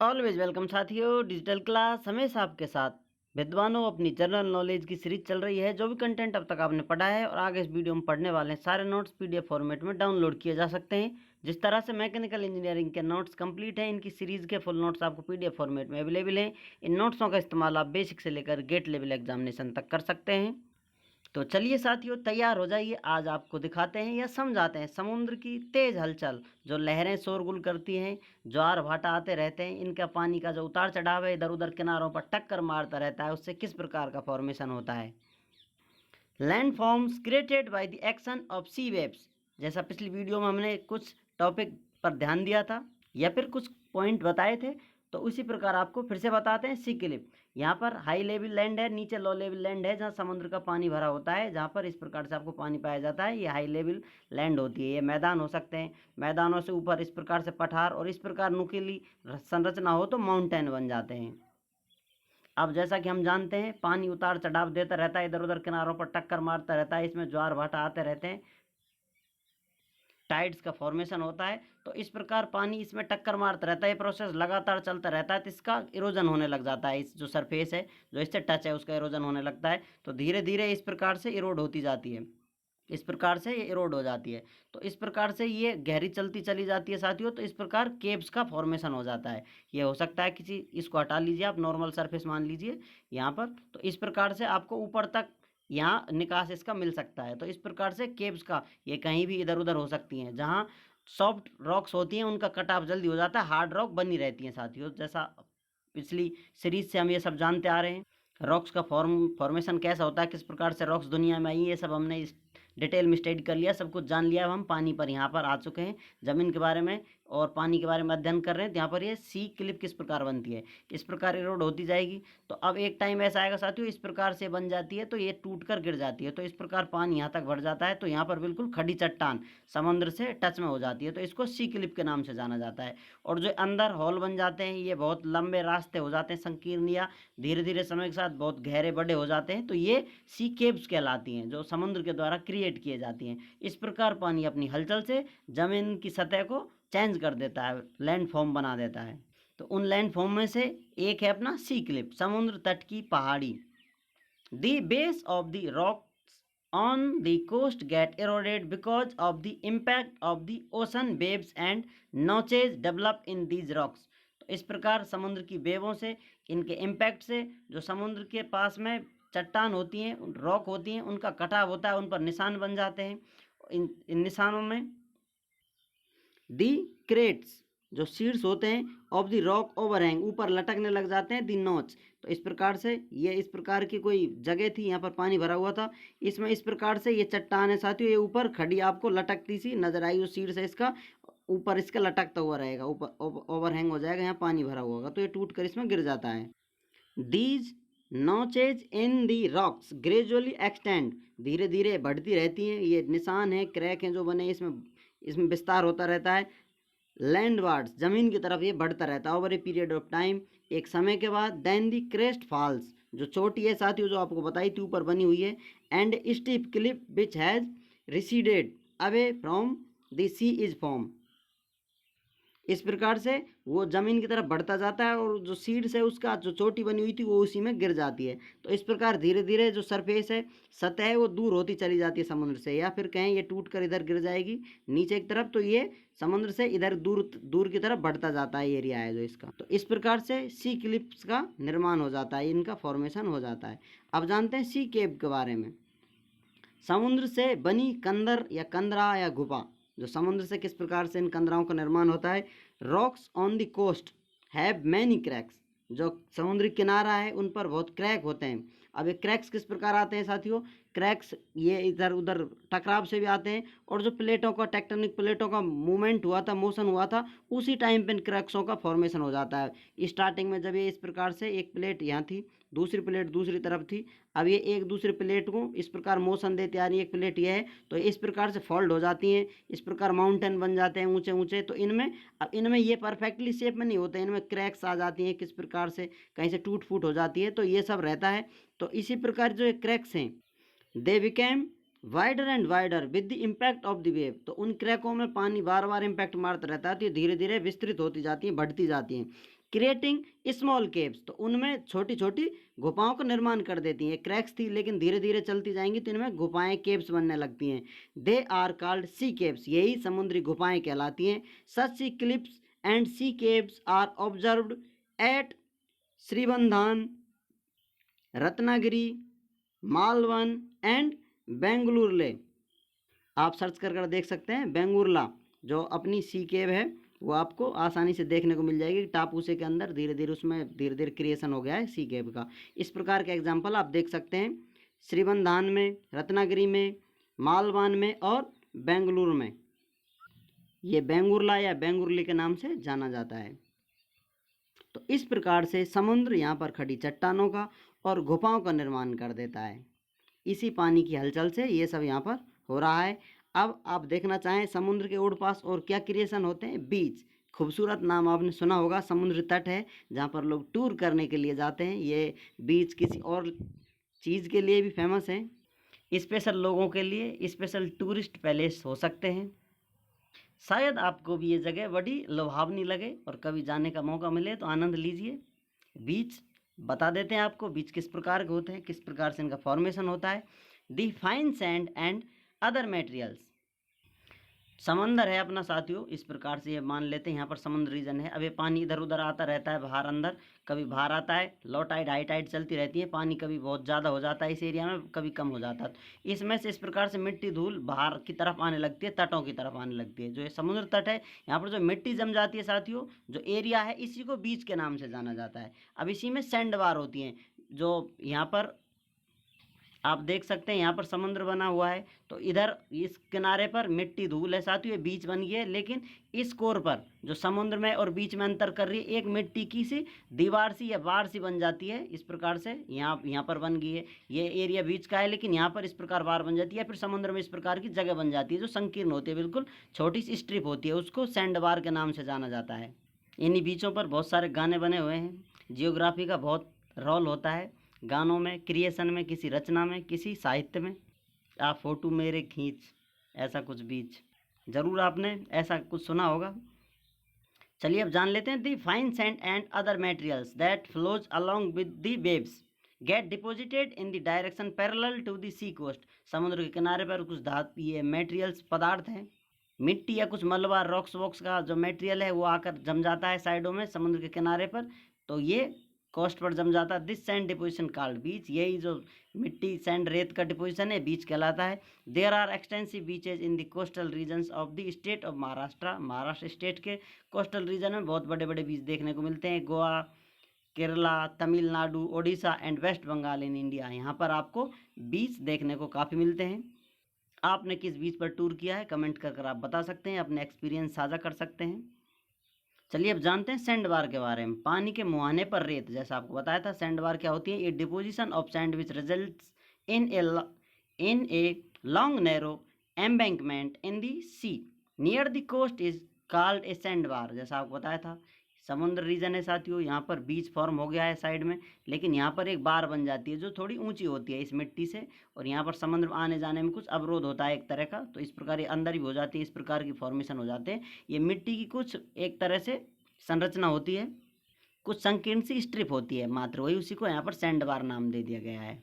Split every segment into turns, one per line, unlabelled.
Always welcome साथियों, digital class हमेशा आपके साथ। विद्वानों, अपनी जनरल नॉलेज की सीरीज चल रही है। जो भी कंटेंट अब तक आपने पढ़ा है और आगे इस वीडियो में पढ़ने वाले हैं, सारे नोट्स पीडीएफ फॉर्मेट में डाउनलोड किए जा सकते हैं। जिस तरह से मैकेनिकल इंजीनियरिंग के नोट्स कंप्लीट हैं, इनकी सीरीज के फुल नोट्स आपको पीडीएफ फॉर्मेट में अवेलेबल हैं। इन नोट्सों का इस्तेमाल आप बेसिक से लेकर गेट लेवल एग्जामिनेशन तक कर सकते हैं। तो चलिए साथियों, तैयार हो जाइए। आज आपको दिखाते हैं या समझाते हैं समुद्र की तेज हलचल। जो लहरें शोरगुल करती हैं, ज्वार भाटा आते रहते हैं, इनका पानी का जो उतार चढ़ाव है, इधर उधर किनारों पर टक्कर मारता रहता है, उससे किस प्रकार का फॉर्मेशन होता है। Land forms created by the action of sea waves. जैसा पिछली वीडियो में हमने कुछ टॉपिक पर ध्यान दिया था या फिर कुछ पॉइंट बताए थे, तो उसी प्रकार आपको फिर से बताते हैं। सी क्लिप, यहाँ पर हाई लेवल लैंड है, नीचे लो लेवल लैंड है, जहाँ समुद्र का पानी भरा होता है, जहाँ पर इस प्रकार से आपको पानी पाया जाता है, ये हाई लेवल लैंड होती है। ये मैदान हो सकते हैं, मैदानों से ऊपर इस प्रकार से पठार और इस प्रकार नुकीली संरचना हो तो माउंटेन बन जाते हैं। अब जैसा कि हम जानते हैं, पानी उतार चढ़ाव देता रहता है, इधर उधर किनारों पर टक्कर मारता रहता है, इसमें ज्वार भाटा आते रहते हैं, टाइड्स का फॉर्मेशन होता है। तो इस प्रकार पानी इसमें टक्कर मारता रहता है, ये प्रोसेस लगातार चलता रहता है, तो इसका इरोजन होने लग जाता है। इस जो सरफेस है, जो इससे टच है, उसका इरोजन होने लगता है। तो धीरे धीरे इस प्रकार से इरोड होती जाती है, इस प्रकार से ये इरोड हो जाती है। तो इस प्रकार से ये गहरी चलती चली जाती है साथियों। तो इस प्रकार केव्स का फॉर्मेशन हो जाता है। ये हो सकता है किसी, इसको हटा लीजिए आप, नॉर्मल सरफेस मान लीजिए यहाँ पर। तो इस प्रकार से आपको ऊपर तक यहाँ निकास इसका मिल सकता है। तो इस प्रकार से केव्स का, ये कहीं भी इधर उधर हो सकती हैं। जहाँ सॉफ्ट रॉक्स होती हैं, उनका कट ऑफ जल्दी हो जाता है, हार्ड रॉक बनी रहती हैं साथियों। जैसा पिछली सीरीज से हम ये सब जानते आ रहे हैं, रॉक्स का फॉर्मेशन कैसा होता है, किस प्रकार से रॉक्स दुनिया में आई, ये सब हमने इस डिटेल में स्टडी कर लिया, सब कुछ जान लिया। अब हम पानी पर यहाँ पर आ चुके हैं, ज़मीन के बारे में और पानी के बारे में अध्ययन कर रहे हैं। तो यहाँ पर ये सी क्लिप किस प्रकार बनती है, इस प्रकार इरोड होती जाएगी। तो अब एक टाइम ऐसा आएगा साथियों, इस प्रकार से बन जाती है, तो ये टूट कर गिर जाती है। तो इस प्रकार पानी यहाँ तक भर जाता है, तो यहाँ पर बिल्कुल खड़ी चट्टान समुद्र से टच में हो जाती है। तो इसको सी क्लिप के नाम से जाना जाता है। और जो अंदर हॉल बन जाते हैं, ये बहुत लंबे रास्ते हो जाते हैं, संकीर्ण या धीरे धीरे समय के साथ बहुत गहरे बड़े हो जाते हैं। तो ये सी केव्स कहलाती हैं, जो समुद्र के द्वारा क्रिएट किए जाती हैं। इस प्रकार पानी अपनी हलचल से जमीन की सतह को चेंज कर देता है, लैंड फॉर्म बना देता है। तो उन लैंड फॉर्म में से एक है अपना सी क्लिप, समुद्र तट की पहाड़ी। The base of the rocks on the coast get eroded because of the impact of the ocean waves and notches develop in these rocks। तो इस प्रकार समुद्र की वेवों से, इनके इम्पैक्ट से, जो समुद्र के पास में चट्टान होती हैं, रॉक होती हैं, उनका कटाव होता है, उन पर निशान बन जाते हैं। इन निशानों में दी क्रेट्स, जो सीड्स होते हैं, ऑफ द रॉक ओवरहैंग, ऊपर लटकने लग जाते हैं, दी नोच। तो इस प्रकार से ये इस प्रकार की कोई जगह थी, यहाँ पर पानी भरा हुआ था, इसमें इस प्रकार से ये चट्टान है साथियों, ये ऊपर खड़ी आपको लटकती सी नजर आई। वो सीड्स है, इसका ऊपर इसका लटकता हुआ रहेगा, ऊपर ओवरहैंग हो जाएगा, यहाँ पानी भरा हुआ होगा, तो ये टूट कर इसमें गिर जाता है। These notches in the rocks gradually extend, धीरे धीरे बढ़ती रहती हैं। ये निशान है, क्रैक हैं जो बने, इसमें विस्तार होता रहता है। लैंडवार्ड्स, जमीन की तरफ ये बढ़ता रहता है। Over a period of time, एक समय के बाद। देन दी क्रेस्ट फॉल्स, जो चोटी है साथियों, जो आपको बताई थी ऊपर बनी हुई है। And steep cliff which has receded away from the sea is form. इस प्रकार से वो जमीन की तरफ बढ़ता जाता है और जो सीड्स है, उसका जो चोटी बनी हुई थी, वो उसी में गिर जाती है। तो इस प्रकार धीरे धीरे जो सरफेस है, सतह है, वो दूर होती चली जाती है समुद्र से, या फिर कहें ये टूट कर इधर गिर जाएगी नीचे की तरफ। तो ये समुद्र से इधर दूर दूर की तरफ बढ़ता जाता है, एरिया है जो इसका। तो इस प्रकार से सी क्लिप्स का निर्माण हो जाता है, इनका फॉर्मेशन हो जाता है। अब जानते हैं सी केव के बारे में। समुद्र से बनी कंदर या कंदरा या गुफा, जो समुद्र से किस प्रकार से इन कंदराओं का निर्माण होता है। Rocks on the coast have many cracks, जो समुद्री किनारा है उन पर बहुत क्रैक होते हैं। अब ये क्रैक्स किस प्रकार आते हैं साथियों, क्रैक्स ये इधर उधर टकराव से भी आते हैं, और जो प्लेटों का, टेक्टोनिक प्लेटों का मूवमेंट हुआ था, मोशन हुआ था, उसी टाइम पे इन क्रैक्सों का फॉर्मेशन हो जाता है। स्टार्टिंग में जब ये इस प्रकार से एक प्लेट यहाँ थी, दूसरी प्लेट दूसरी तरफ थी, अब ये एक दूसरी प्लेट को इस प्रकार मोशन देते आ रही है, एक प्लेट ये है, तो इस प्रकार से फोल्ड हो जाती हैं, इस प्रकार माउंटेन बन जाते हैं ऊंचे ऊंचे। तो इनमें ये परफेक्टली शेप में नहीं होते, इनमें क्रैक्स आ जाती हैं, किस प्रकार से कहीं से टूट फूट हो जाती है, तो ये सब रहता है। तो इसी प्रकार जो क्रैक्स हैं, they became wider and wider with the impact of the wave. तो उन क्रैकों में पानी बार बार इम्पैक्ट मारता रहता है, तो ये धीरे धीरे विस्तृत होती जाती हैं, बढ़ती जाती हैं। क्रिएटिंग स्मॉल केव्स, तो उनमें छोटी छोटी गुफाओं का निर्माण कर देती हैं। क्रैक्स थी लेकिन धीरे धीरे चलती जाएंगी तो इनमें गुफाएं, केव्स बनने लगती हैं। They are called sea caves, यही समुद्री गुफाएं कहलाती हैं। Such sea cliffs and sea caves are observed at Shrivardhan, Ratnagiri, Malvan and Bengaluru. आप सर्च कर देख सकते हैं। बेंगुरला जो अपनी सी केव है वो आपको आसानी से देखने को मिल जाएगी। टापू से के अंदर धीरे धीरे उसमें धीरे धीरे क्रिएशन हो गया है सी केव का। इस प्रकार के एग्जाम्पल आप देख सकते हैं श्रीबंधान में, रत्नागिरी में, मालवान में और बेंगलुरु में। ये बेंगुरला या बेंगुरली के नाम से जाना जाता है। तो इस प्रकार से समुद्र यहाँ पर खड़ी चट्टानों का और गुफाओं का निर्माण कर देता है। इसी पानी की हलचल से ये सब यहाँ पर हो रहा है। अब आप देखना चाहें समुद्र के उड़ पास और क्या क्रिएशन होते हैं। बीच, खूबसूरत नाम आपने सुना होगा, समुद्र तट है जहाँ पर लोग टूर करने के लिए जाते हैं। ये बीच किसी और चीज़ के लिए भी फेमस है, स्पेशल लोगों के लिए स्पेशल टूरिस्ट पैलेस हो सकते हैं। शायद आपको भी ये जगह बड़ी लुभावनी लगे और कभी जाने का मौका मिले तो आनंद लीजिए। बीच बता देते हैं आपको बीच किस प्रकार के होते हैं, किस प्रकार से इनका फॉर्मेशन होता है। The fine sand and other materials, समंदर है अपना साथियों, इस प्रकार से ये मान लेते हैं यहाँ पर समुद्र रीजन है। अब ये पानी इधर उधर आता रहता है, बाहर अंदर, कभी बाहर आता है, लो टाइड हाई टाइड चलती रहती है। पानी कभी बहुत ज़्यादा हो जाता है इस एरिया में, कभी कम हो जाता है। इसमें से इस प्रकार से मिट्टी धूल बाहर की तरफ आने लगती है, तटों की तरफ आने लगती है। जो ये समुद्र तट है यहाँ पर जो मिट्टी जम जाती है साथियों, जो एरिया है इसी को बीच के नाम से जाना जाता है। अब इसी में सैंड बार होती हैं, जो यहाँ पर आप देख सकते हैं यहाँ पर समुद्र बना हुआ है। तो इधर इस किनारे पर मिट्टी धूल है साथियों, ये बीच बन गई है। लेकिन इस कोर पर जो समुद्र में और बीच में अंतर कर रही है, एक मिट्टी की सी दीवार सी या बार सी बन जाती है। इस प्रकार से यहाँ पर बन गई है। ये एरिया बीच का है लेकिन यहाँ पर इस प्रकार बार बन जाती है। फिर समुद्र में इस प्रकार की जगह बन जाती है जो संकीर्ण होती है, बिल्कुल छोटी सी स्ट्रिप होती है, उसको सैंड बार के नाम से जाना जाता है। इन्हीं बीचों पर बहुत सारे गाने बने हुए हैं। जियोग्राफी का बहुत रोल होता है गानों में, क्रिएशन में, किसी रचना में, किसी साहित्य में। आप फोटो मेरे खींच, ऐसा कुछ बीच जरूर आपने ऐसा कुछ सुना होगा। चलिए अब जान लेते हैं। The fine sand and other materials that flows along with the waves get deposited in the direction parallel to the sea coast. समुद्र के किनारे पर कुछ धातु, ये मटेरियल्स पदार्थ हैं, मिट्टी या कुछ मलबा, रॉक्स वॉक्स का जो मटेरियल है वो आकर जम जाता है साइडों में समुद्र के किनारे पर, तो ये कोस्ट पर जम जाता है। दिस सैंड डिपोजिशन कॉल्ड बीच, यही जो मिट्टी सैंड रेत का डिपोजिशन है बीच कहलाता है। There are extensive beaches in the coastal regions of the state of Maharashtra. Maharashtra state के कोस्टल रीजन में बहुत बड़े बड़े बीच देखने को मिलते हैं। Goa, Kerala, Tamil Nadu, Odisha and West Bengal in India, यहाँ पर आपको बीच देखने को काफ़ी मिलते हैं। आपने किस बीच पर टूर किया है कमेंट कर आप बता सकते हैं, अपने एक्सपीरियंस साझा कर सकते हैं। चलिए अब जानते हैं सैंड बार के बारे में। पानी के मुहाने पर रेत, जैसा आपको बताया था सैंड बार क्या होती है। ये deposition of sand which results in a long narrow embankment in the sea near the coast is called a sand bar. जैसा आपको बताया था समुद्र रीजन है साथियों, यहाँ पर बीच फॉर्म हो गया है साइड में, लेकिन यहाँ पर एक बार बन जाती है जो थोड़ी ऊंची होती है इस मिट्टी से, और यहाँ पर समुद्र आने जाने में कुछ अवरोध होता है एक तरह का, तो इस प्रकार ये अंदर ही हो जाती है, इस प्रकार की फॉर्मेशन हो जाते हैं। ये मिट्टी की कुछ एक तरह से संरचना होती है, कुछ संकीर्ण सी स्ट्रिप होती है मात्र, वही उसी को यहाँ पर सैंड बार नाम दे दिया गया है।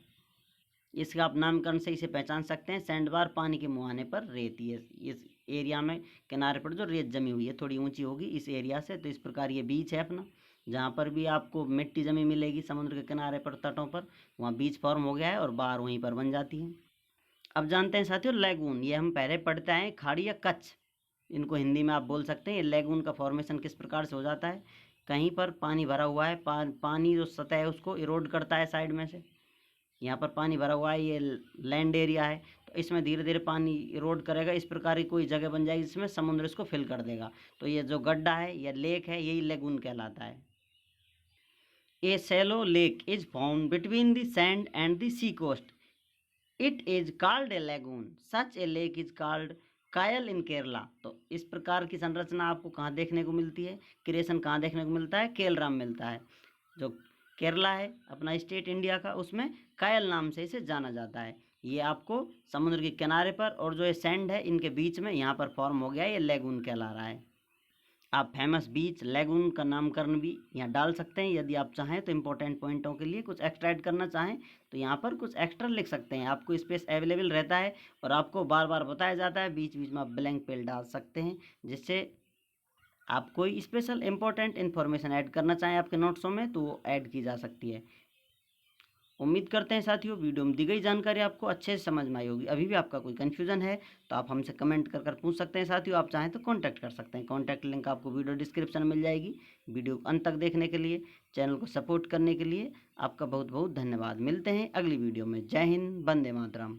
इसका आप नामकरण से इसे पहचान सकते हैं। सैंड बार पानी के मुहाने पर रेत, ये इस एरिया में किनारे पर जो रेत जमी हुई है थोड़ी ऊंची होगी इस एरिया से, तो इस प्रकार ये बीच है अपना, जहाँ पर भी आपको मिट्टी जमी मिलेगी समुद्र के किनारे पर, तटों पर, वहाँ बीच फॉर्म हो गया है और बार वहीं पर बन जाती है। अब जानते हैं साथियों लैगून, ये हम पहले पढ़ते हैं खाड़ी या कच्छ, इनको हिंदी में आप बोल सकते हैं। ये लैगून का फॉर्मेशन किस प्रकार से हो जाता है, कहीं पर पानी भरा हुआ है, पानी जो सतह है उसको इरोड करता है साइड में से, यहाँ पर पानी भरा हुआ है, ये लैंड एरिया है, तो इसमें धीरे धीरे पानी इरोड करेगा, इस प्रकार की कोई जगह बन जाएगी जिसमें समुद्र इसको फिल कर देगा, तो ये जो गड्ढा है या लेक है यही लेगून कहलाता है। A shallow lake is found between the sand and the sea coast, it is called a lagoon, such a lake is called kayal in Kerala. तो इस प्रकार की संरचना आपको कहाँ देखने को मिलती है, क्रिएशन कहाँ देखने को मिलता है, केरला में मिलता है। जो केरला है अपना स्टेट इंडिया का, उसमें कायल नाम से इसे जाना जाता है। ये आपको समुद्र के किनारे पर और जो ये सैंड है इनके बीच में यहाँ पर फॉर्म हो गया है, ये लेगून कहला रहा है। आप फेमस बीच लेगून का नामकरण भी यहाँ डाल सकते हैं यदि आप चाहें तो। इम्पोर्टेंट पॉइंटों के लिए कुछ एक्स्ट्रा ऐड करना चाहें तो यहाँ पर कुछ एक्स्ट्रा लिख सकते हैं, आपको स्पेस अवेलेबल रहता है और आपको बार बार बताया जाता है, बीच बीच में आप ब्लैंक पेज डाल सकते हैं, जिससे आप कोई स्पेशल इंपॉर्टेंट इन्फॉर्मेशन ऐड करना चाहें आपके नोट्सों में तो वो ऐड की जा सकती है। उम्मीद करते हैं साथियों वीडियो में दी गई जानकारी आपको अच्छे से समझ में आई होगी। अभी भी आपका कोई कन्फ्यूजन है तो आप हमसे कमेंट कर पूछ सकते हैं साथियों। आप चाहें तो कांटेक्ट कर सकते हैं, कांटेक्ट लिंक आपको वीडियो डिस्क्रिप्शन में मिल जाएगी। वीडियो अंत तक देखने के लिए, चैनल को सपोर्ट करने के लिए आपका बहुत बहुत धन्यवाद। मिलते हैं अगली वीडियो में। जय हिंद, वंदे मातरम।